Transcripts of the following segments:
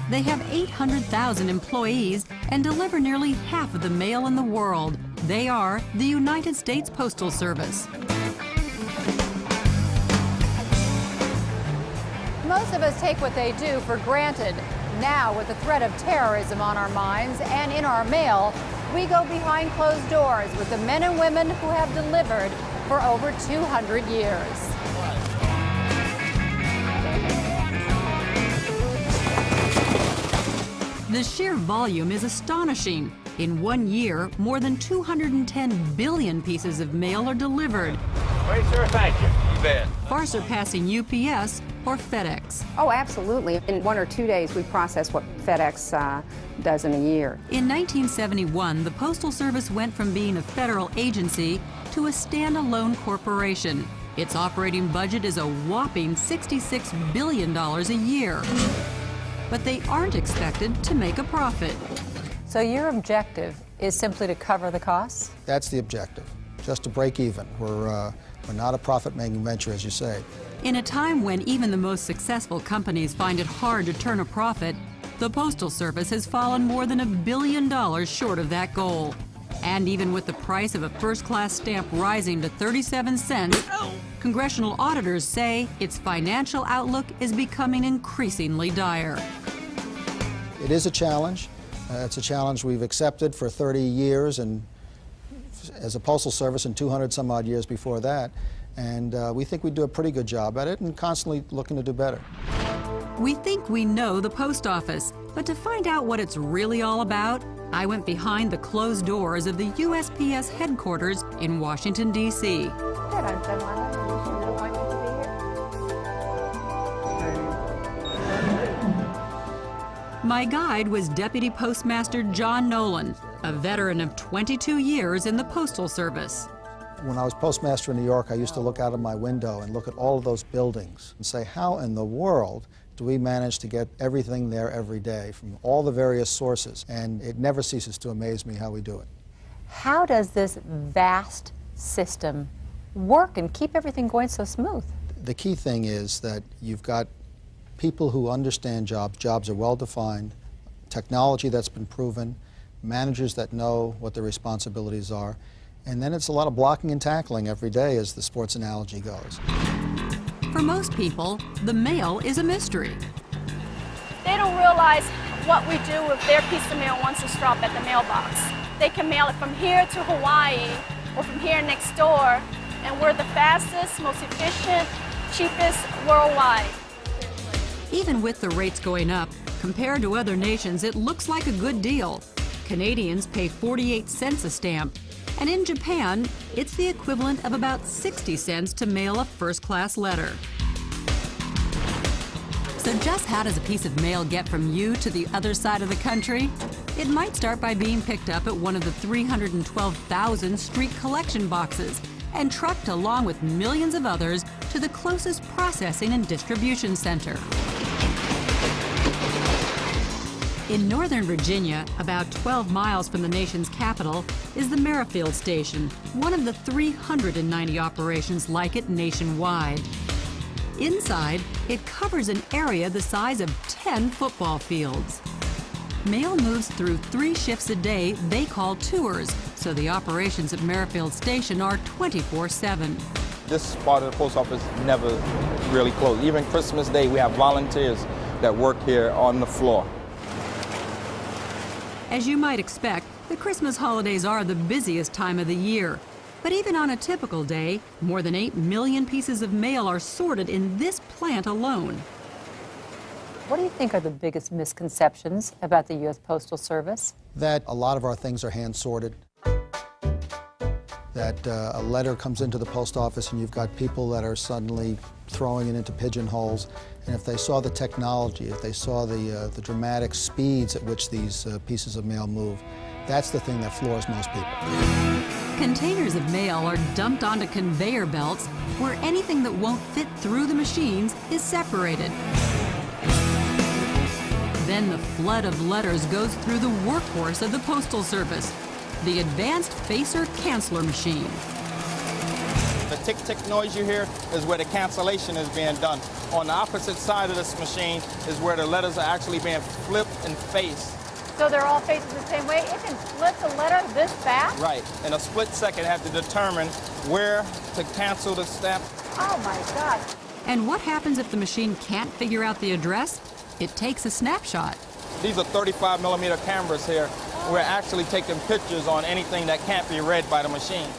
They have 800,000 employees and deliver nearly half of the mail in the world. They are the United States Postal Service. Most of us take what they do for granted. Now, with the threat of terrorism on our minds and in our mail, we go behind closed doors with the men and women who have delivered for over 200 years. The sheer volume is astonishing. In 1 year, more than 210 billion pieces of mail are delivered. Great, sir. Thank you. You bet. Far surpassing UPS or FedEx. Oh, absolutely. In 1 or 2 days, we process what FedEx does in a year. In 1971, the Postal Service went from being a federal agency to a standalone corporation. Its operating budget is a whopping $66 billion a year. But they aren't expected to make a profit. So your objective is simply to cover the costs? That's the objective, just to break even. We're not a profit-making venture, as you say. In a time when even the most successful companies find it hard to turn a profit, the Postal Service has fallen more than $1 billion short of that goal. And even with the price of a first-class stamp rising to 37 cents, congressional auditors say its financial outlook is becoming increasingly dire. It is a challenge. It's a challenge we've accepted for 30 years and as a Postal Service and 200 some odd years before that. And we think we do a pretty good job at it and constantly looking to do better. We think we know the post office, but to find out what it's really all about, I went behind the closed doors of the USPS headquarters in Washington, D.C. Good, I'm done. An appointment to be here. My guide was Deputy Postmaster John Nolan, a veteran of 22 years in the Postal Service. When I was postmaster in New York, I used to look out of my window and look at all of those buildings and say, how in the world do we manage to get everything there every day from all the various sources? And it never ceases to amaze me how we do it. How does this vast system work and keep everything going so smooth? The key thing is that you've got people who understand jobs. Jobs are well defined, technology that's been proven, managers that know what their responsibilities are, and then it's a lot of blocking and tackling every day, as the sports analogy goes. For most people, the mail is a mystery. They don't realize what we do with their piece of mail once it's dropped at the mailbox. They can mail it from here to Hawaii or from here next door, and we're the fastest, most efficient, cheapest worldwide. Even with the rates going up, compared to other nations, it looks like a good deal. Canadians pay 48 cents a stamp, and in Japan, it's the equivalent of about 60 cents to mail a first-class letter. So just how does a piece of mail get from you to the other side of the country? It might start by being picked up at one of the 312,000 street collection boxes and trucked along with millions of others to the closest processing and distribution center. In Northern Virginia, about 12 miles from the nation's capital, is the Merrifield Station, one of the 390 operations like it nationwide. Inside, it covers an area the size of 10 football fields. Mail moves through 3 shifts a day they call tours, so the operations at Merrifield Station are 24/7. This part of the post office never really closed. Even Christmas Day, we have volunteers that work here on the floor. As you might expect, the Christmas holidays are the busiest time of the year. But even on a typical day, more than 8 million pieces of mail are sorted in this plant alone. What do you think are the biggest misconceptions about the U.S. Postal Service? That a lot of our things are hand-sorted. That a letter comes into the post office and you've got people that are suddenly throwing it into pigeonholes. And if they saw the technology, if they saw the dramatic speeds at which these pieces of mail move, that's the thing that floors most people. Containers of mail are dumped onto conveyor belts where anything that won't fit through the machines is separated. Then the flood of letters goes through the workhorse of the Postal Service, the Advanced Facer Canceller Machine. The tick-tick noise you hear is where the cancellation is being done. On the opposite side of this machine is where the letters are actually being flipped and faced. So they're all facing the same way? It can flip the letter this fast? Right. In a split second, have to determine where to cancel the stamp. Oh my God. And what happens if the machine can't figure out the address? It takes a snapshot. These are 35mm cameras here. We're actually taking pictures on anything that can't be read by the machine.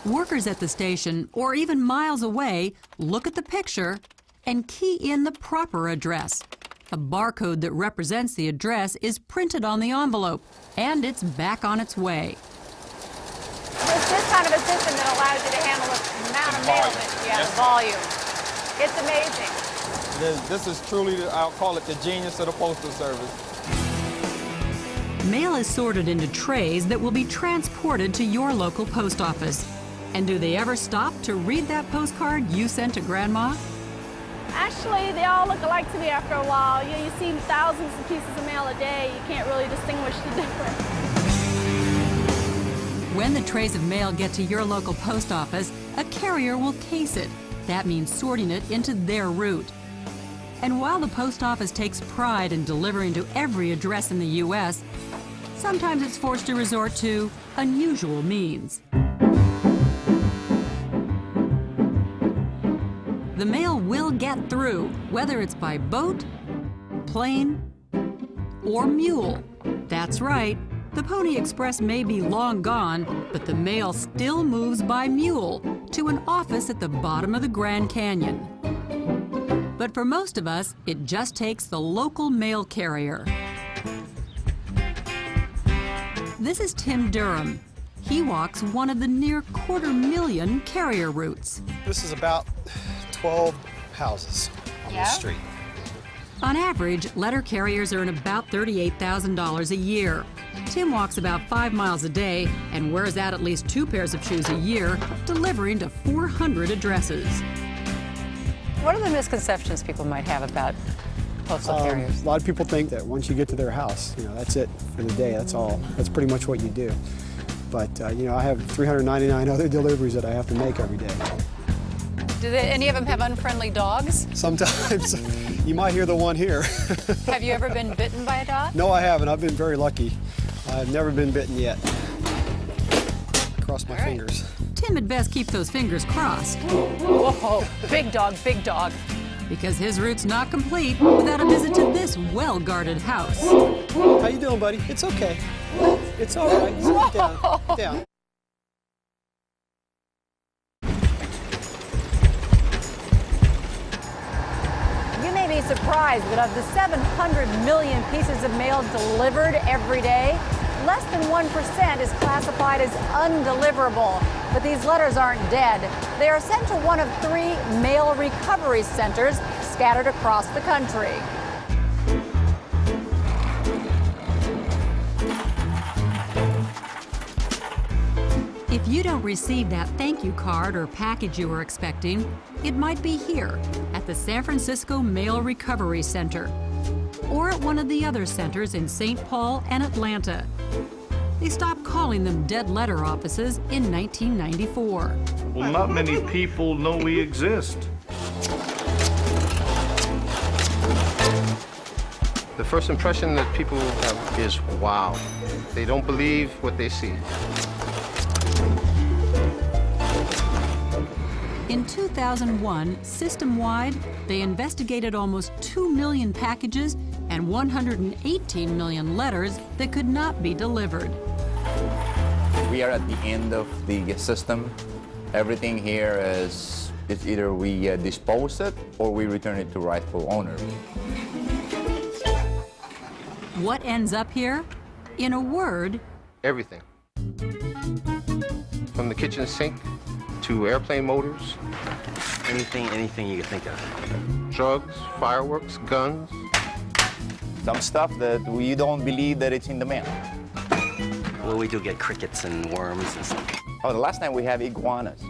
Workers at the station, or even miles away, look at the picture and key in the proper address. A barcode that represents the address is printed on the envelope, and it's back on its way. It's this kind of a system that allows you to handle the amount of mail that you have, volume. It's amazing. This is truly, I'll call it the genius of the Postal Service. Mail is sorted into trays that will be transported to your local post office. And do they ever stop to read that postcard you sent to Grandma? Actually, they all look alike to me after a while. You see thousands of pieces of mail a day. You can't really distinguish the difference. When the trays of mail get to your local post office, a carrier will case it. That means sorting it into their route. And while the post office takes pride in delivering to every address in the U.S., sometimes it's forced to resort to unusual means. The mail will get through, whether it's by boat, plane, or mule. That's right, the Pony Express may be long gone, but the mail still moves by mule to an office at the bottom of the Grand Canyon. But for most of us, it just takes the local mail carrier. This is Tim Durham. He walks one of the near 250,000 carrier routes. This is about 12 houses on the street. On average, letter carriers earn about $38,000 a year. Tim walks about 5 miles a day and wears out at least 2 pairs of shoes a year, delivering to 400 addresses. What are the misconceptions people might have about postal carriers? A lot of people think that once you get to their house, that's it for the day. That's all. That's pretty much what you do. But I have 399 other deliveries that I have to make every day. Do any of them have unfriendly dogs? Sometimes. You might hear the one here. Have you ever been bitten by a dog? No, I haven't. I've been very lucky. I've never been bitten yet. Cross my fingers. Tim had best keep those fingers crossed. Whoa, big dog, big dog. Because his route's not complete without a visit to this well-guarded house. How you doing, buddy? It's okay. It's all right. Sit down. Down. You may be surprised that of the 700 million pieces of mail delivered every day, less than 1% is classified as undeliverable. But these letters aren't dead. They are sent to one of 3 mail recovery centers scattered across the country. If you don't receive that thank you card or package you were expecting, it might be here at the San Francisco Mail Recovery Center or at one of the other centers in St. Paul and Atlanta. They stopped calling them dead letter offices in 1994. Well, not many people know we exist. The first impression that people have is wow. They don't believe what they see. In 2001, system-wide, they investigated almost 2 million packages and 118 million letters that could not be delivered. We are at the end of the system. Everything here is either we dispose it or we return it to rightful owner. What ends up here? In a word, everything. From the kitchen sink to airplane motors. Anything you can think of. Drugs, fireworks, guns. Some stuff that we don't believe that it's in the mail. Well, we do get crickets and worms and stuff. Oh, the last time we have iguanas.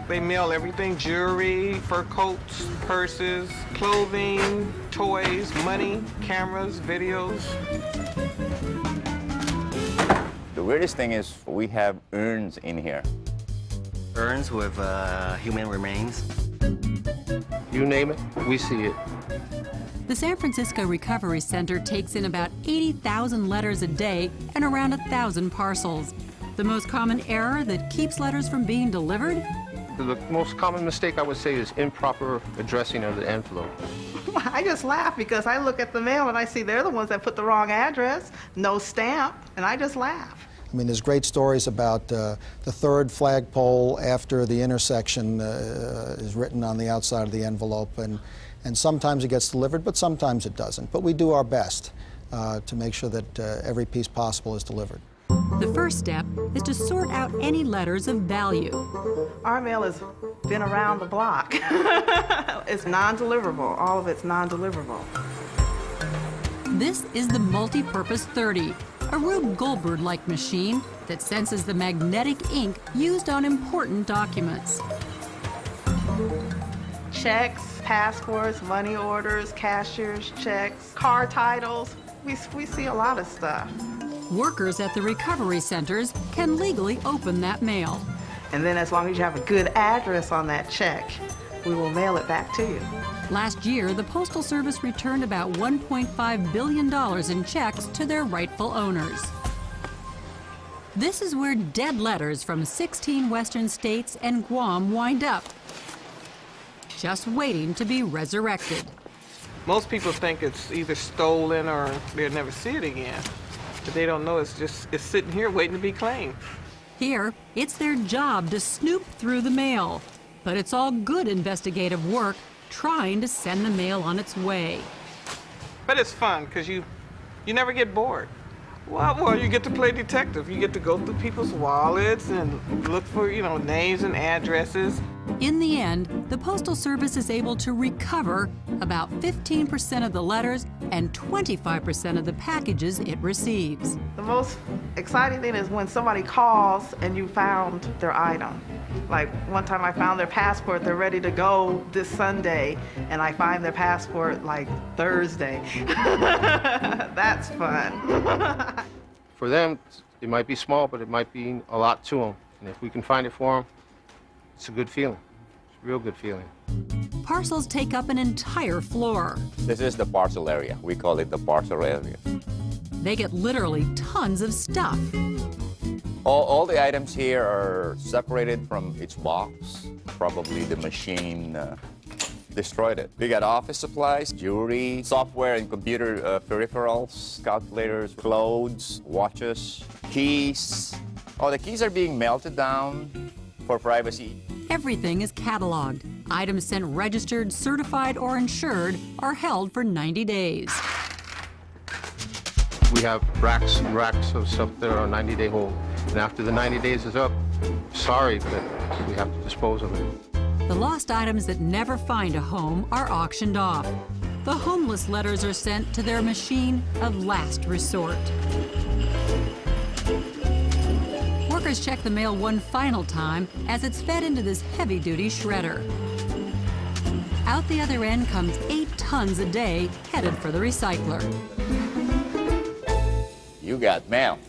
They mail everything: jewelry, fur coats, purses, clothing, toys, money, cameras, videos. The weirdest thing is we have urns in here. Urns with human remains. You name it, we see it. The San Francisco Recovery Center takes in about 80,000 letters a day and around 1,000 parcels. The most common error that keeps letters from being delivered? The most common mistake I would say is improper addressing of the envelope. I just laugh because I look at the mail and I see they're the ones that put the wrong address, no stamp, and I just laugh. I mean, there's great stories about the third flagpole after the intersection is written on the outside of the envelope, and sometimes it gets delivered, but sometimes it doesn't. But we do our best to make sure that every piece possible is delivered. The first step is to sort out any letters of value. Our mail has been around the block. It's non-deliverable. All of it's non-deliverable. This is the Multi-Purpose 30, a Rube Goldberg-like machine that senses the magnetic ink used on important documents. Checks, passports, money orders, cashier's checks, car titles. We see a lot of stuff. Workers at the recovery centers can legally open that mail. And then as long as you have a good address on that check, we will mail it back to you. Last year, the Postal Service returned about $1.5 billion in checks to their rightful owners. This is where dead letters from 16 western states and Guam wind up, just waiting to be resurrected. Most people think it's either stolen or they'll never see it again. But they don't know it's sitting here waiting to be claimed. Here, it's their job to snoop through the mail. But it's all good investigative work trying to send the mail on its way. But it's fun because you never get bored. Well, you get to play detective. You get to go through people's wallets and look for, names and addresses. In the end, the Postal Service is able to recover about 15% of the letters and 25% of the packages it receives. The most exciting thing is when somebody calls and you found their item. Like one time I found their passport, they're ready to go this Sunday, and I find their passport like Thursday. That's fun. For them, it might be small, but it might be a lot to them. And if we can find it for them, it's a good feeling. It's a real good feeling. Parcels take up an entire floor. This is the parcel area. We call it the parcel area. They get literally tons of stuff. All the items here are separated from its box. Probably the machine destroyed it. We got office supplies, jewelry, software and computer peripherals, calculators, clothes, watches, keys. Oh, the keys are being melted down for privacy. Everything is cataloged. Items sent registered, certified, or insured are held for 90 days. We have racks and racks of stuff that are 90-day hold. And after the 90 days is up, sorry, but we have to dispose of it. The lost items that never find a home are auctioned off. The homeless letters are sent to their machine of last resort. Workers check the mail one final time as it's fed into this heavy-duty shredder. Out the other end comes 8 tons a day headed for the recycler. You got mail.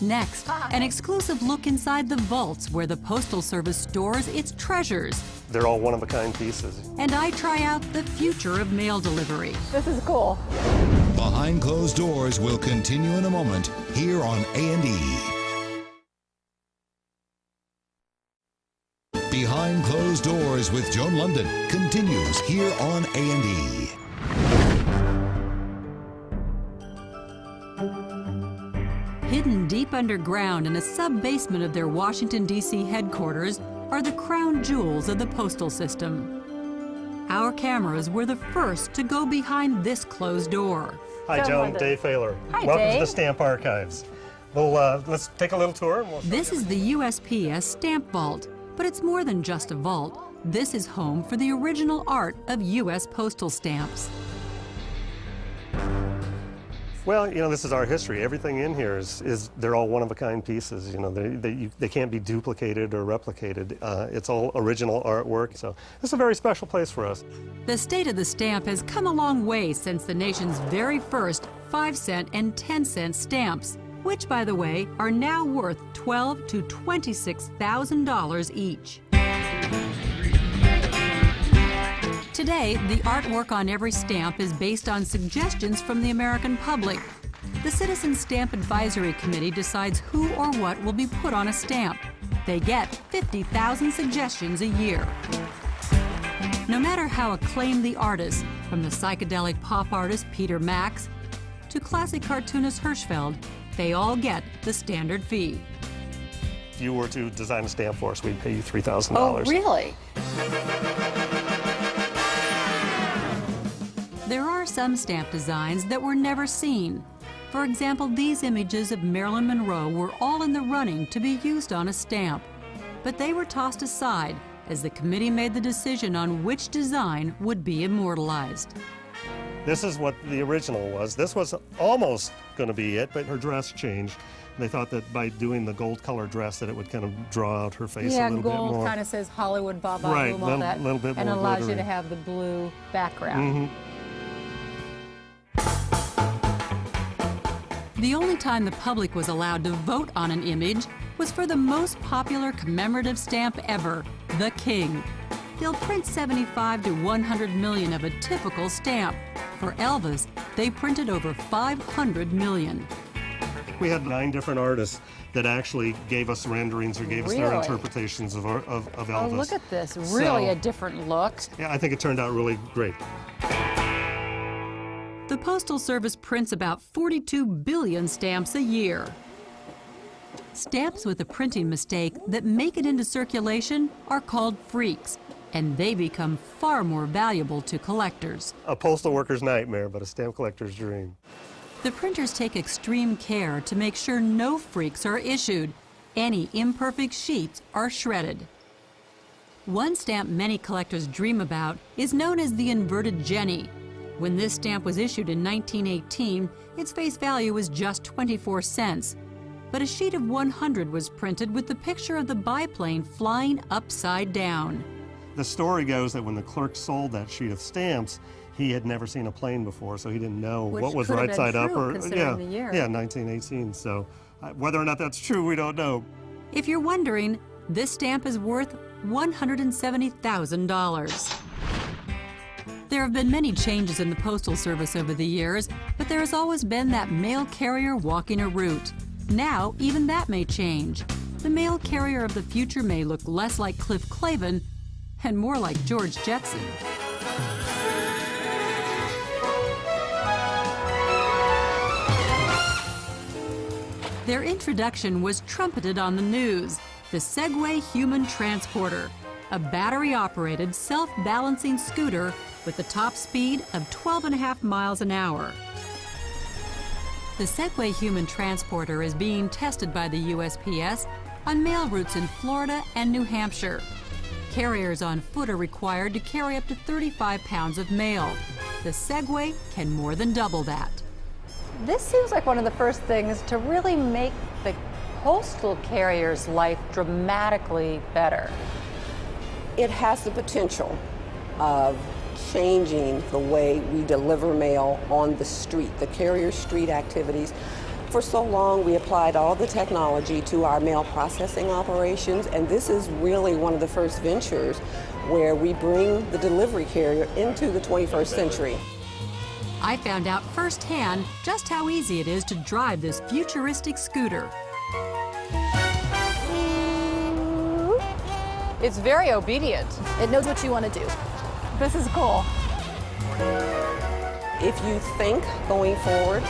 Next, an exclusive look inside the vaults where the Postal Service stores its treasures. They're all one-of-a-kind pieces. And I try out the future of mail delivery. This is cool. Behind Closed Doors will continue in a moment here on A&E. Behind Closed Doors with Joan Lunden continues here on A&E. Hidden deep underground in a sub-basement of their Washington, D.C. headquarters are the crown jewels of the postal system. Our cameras were the first to go behind this closed door. Hi, Joan. Dave Failer. Hi, Welcome Dave. to the Stamp Archives. Well, let's take a little tour. And This is the USPS Stamp Vault, but it's more than just a vault. This is home for the original art of U.S. postal stamps. Well, this is our history. Everything in here is they're all one-of-a-kind pieces. They can't be duplicated or replicated. It's all original artwork, so it's a very special place for us. The state of the stamp has come a long way since the nation's very first 5-cent and 10-cent stamps. which, by the way, are now worth $12,000 to $26,000 each. Today, the artwork on every stamp is based on suggestions from the American public. The Citizen Stamp Advisory Committee decides who or what will be put on a stamp. They get 50,000 suggestions a year. No matter how acclaimed the artist, from the psychedelic pop artist Peter Max to classic cartoonist Hirschfeld, they all get the standard fee. If you were to design a stamp for us, we'd pay you $3,000. Oh, really? There are some stamp designs that were never seen. For example, these images of Marilyn Monroe were all in the running to be used on a stamp. But they were tossed aside as the committee made the decision on which design would be immortalized. This is what the original was. This was almost going to be it, but her dress changed. They thought that by doing the gold color dress that it would kind of draw out her face a little bit more. Yeah, gold kind of says Hollywood, Baba, right, boom, all that. Little bit and more allows glittery. you to have the blue background. The only time the public was allowed to vote on an image was for the most popular commemorative stamp ever, the King. They'll print 75 to 100 million of a typical stamp. For Elvis, they printed over 500 million. We had 9 different artists that actually gave us renderings or gave us their interpretations of Elvis. Oh, look at this. Really a different look. Yeah, I think it turned out really great. The Postal Service prints about 42 billion stamps a year. Stamps with a printing mistake that make it into circulation are called freaks, and they become far more valuable to collectors. A postal worker's nightmare, but a stamp collector's dream. The printers take extreme care to make sure no freaks are issued. Any imperfect sheets are shredded. One stamp many collectors dream about is known as the inverted Jenny. When this stamp was issued in 1918, its face value was just 24 cents. But a sheet of 100 was printed with the picture of the biplane flying upside down. The story goes that when the clerk sold that sheet of stamps, he had never seen a plane before, so he didn't know what was right side up or the year. Yeah, 1918. So whether or not that's true, we don't know. If you're wondering, this stamp is worth $170,000. There have been many changes in the Postal Service over the years, but there has always been that mail carrier walking a route. Now, even that may change. The mail carrier of the future may look less like Cliff Clavin and more like George Jetson. Their introduction was trumpeted on the news, the Segway Human Transporter, a battery-operated, self-balancing scooter with a top speed of 12.5 miles an hour. The Segway Human Transporter is being tested by the USPS on mail routes in Florida and New Hampshire. Carriers on foot are required to carry up to 35 pounds of mail. The Segway can more than double that. This seems like one of the first things to really make the postal carrier's life dramatically better. It has the potential of changing the way we deliver mail on the street, the carrier street activities. For so long, we applied all the technology to our mail processing operations, and this is really one of the first ventures where we bring the delivery carrier into the 21st century. I found out firsthand just how easy it is to drive this futuristic scooter. It's very obedient. It knows what you want to do. This is cool. If you think going forward,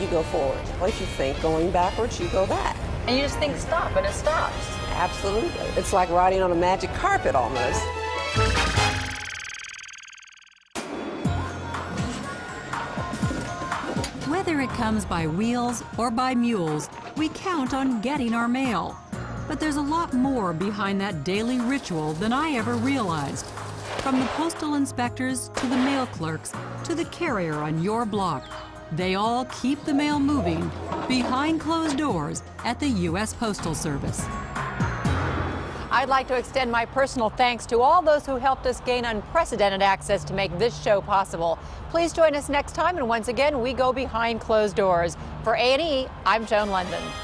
you go forward. Or if you think going backwards, you go back. And you just think stop, and it stops. Absolutely. It's like riding on a magic carpet almost. Whether it comes by wheels or by mules, we count on getting our mail. But there's a lot more behind that daily ritual than I ever realized. From the postal inspectors to the mail clerks to the carrier on your block, they all keep the mail moving behind closed doors at the U.S. Postal Service. I'd like to extend my personal thanks to all those who helped us gain unprecedented access to make this show possible. Please join us next time, and once again, we go behind closed doors. For A&E, I'm Joan Lunden.